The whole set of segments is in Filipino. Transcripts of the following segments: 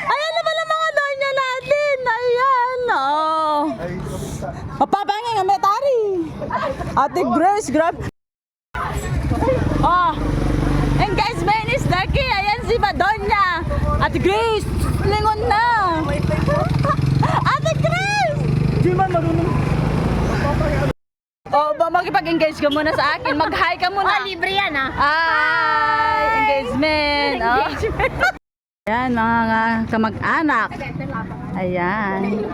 Ayan na pala mga donya natin. Ayan. Oh. Mapapangin nga may tari. Ate Grace, grab. Oh. Engagement is lucky. Ayan si Madonya. Ate Grace, lingon na. Ate Grace! Di man marunong. Oh, makipag-engage ka muna sa akin. Mag-hi ka muna. Oh, libre yan ah. Ay, engagement. Oh. Ayan, mga kamag-anak. Ayan.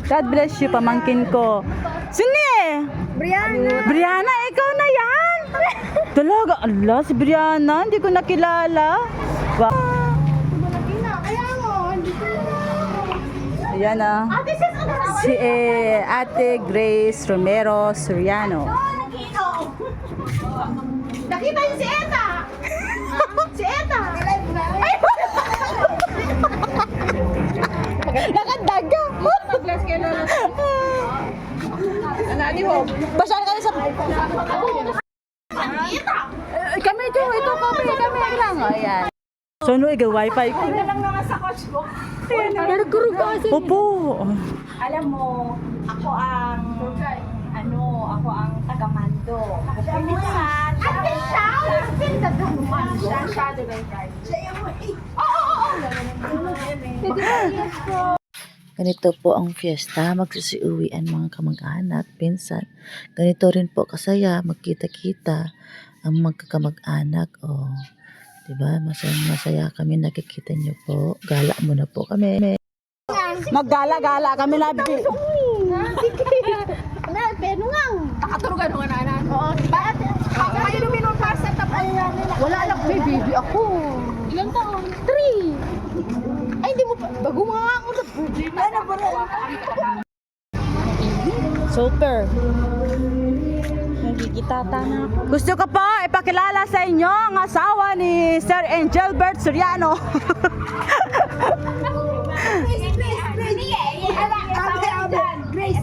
God bless you, pamangkin ko. Sini? Brianna, ikaw na yan? Talaga, Allah, si Brianna, hindi ko nakilala. Wow. Ayan ah. Si Ate Grace Romero Soriano. Nakita yung si Eta! Si Eta! Nakadaga! Bless kayo na lang. Ano, ho? Basyal kami sa... Kami ito kami lang. Ayan. So, no, wifi ko. Ano lang naman sa coach ko. Nagkurug kasi. Opo. Alam mo, ako ang taga-mando. Minsan, ate siya! Pinta naman siya. Shadow ng card. Oo! Ganito po ang fiesta, magsisiuwian mga kamag-anak, pinsan. Ganito rin po kasaya, magkita-kita ang magkakamag-anak. Oh, diba? Masaya kami, nakikita niyo po. Gala muna po kami. Maggala-gala kami labi. Pero nga. Nakaturugan ko na anak. Oo. Bakit kayo minong pasta tapos? Wala lang, may baby ako. Ilang taon? 3. Ay, hindi mo pa. Bago mga ako na birthday na. Ano ba rin? Super. Nagkikitata na ako. Gusto ko po ipakilala sa inyo ang asawa ni Sir Angelbert Soriano. Grace.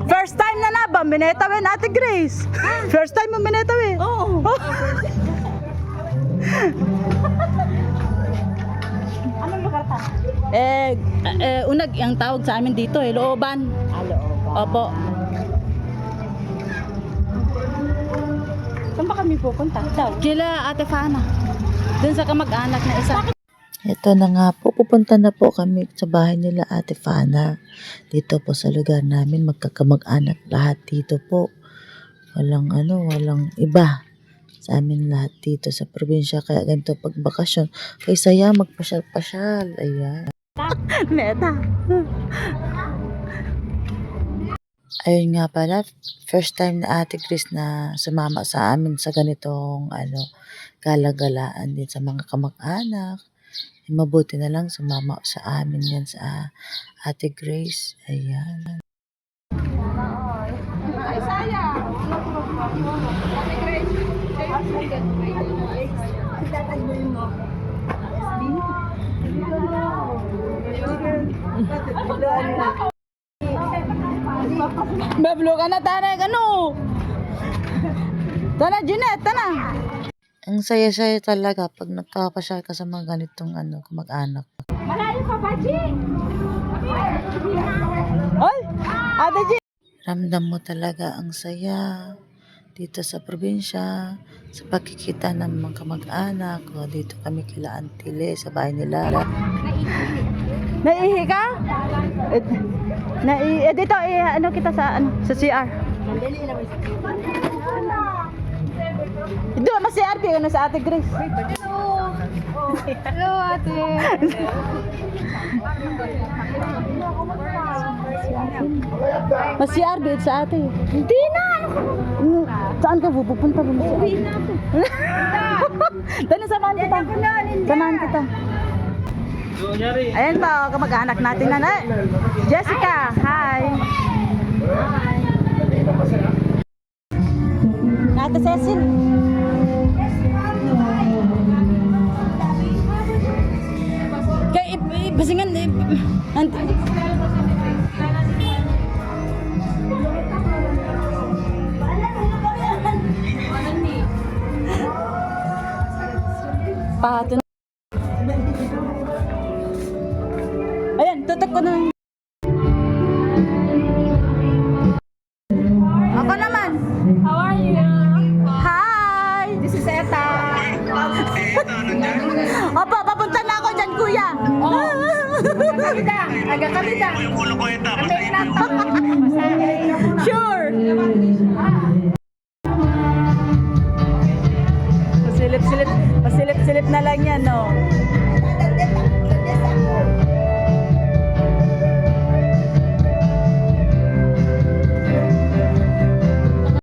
First time na ba? Minetawin Ate Grace. First time mo minetawin. Oo. Anong lugar ta? Unag ang tawag sa amin dito Looban. Looban. Opo. Saan ba kami pupunta? Daw. Kila Ate Fana. Dun sa kamag-anak na isa. Ito na nga po, pupunta na po kami sa bahay nila Ate Fana. Dito po sa lugar namin, magkakamag-anak lahat dito po. Walang iba. Sa amin lahat dito sa probinsya, kaya ganito pag bakasyon. Kaya saya magpasyal-pasyal. Ayan. Meta. Ayun nga pala, first time na Ate Chris na sumama sa amin sa ganitong galagalaan din sa mga kamag-anak. Mabuti na lang sumama sa amin yan sa Ate Grace. Ayan. Ay, sayang. Ate Grace. Tatagbuin mo. Bablo ka na, Tana. Tana, Jeanette, Tana. Ang saya-saya talaga pag nagpapasyal ka sa mga ganitong kamag-anak. Malayo ka ba, Jing? Oy, Ate G. Ramdam mo talaga ang saya dito sa probinsya, sa pagkikita ng mga kamag-anak. O, dito kami kila Antile sa bahay nila. Naihi ka? Dito, kita sa CR. Doon, mas CR ka na sa Ate Grace. Hello, ate. Mas CR bid sa ate. Hindi na. Saan ka pupunta? Uwi na ako. Dali, samahan kita. Samahan kita. Ayan pa, kamag-anak natin na. Jessica, hi. Ate Cecil. Kaya basingan Pato na. Ayan, tutok ko na. Ako naman. How are you? Hi! This is Eta. Opo, papunta na ako dyan, kuya. Agak-kabida. Agak-kabida. Amay na to. Sure. Pasilip-silip na lang yan, no?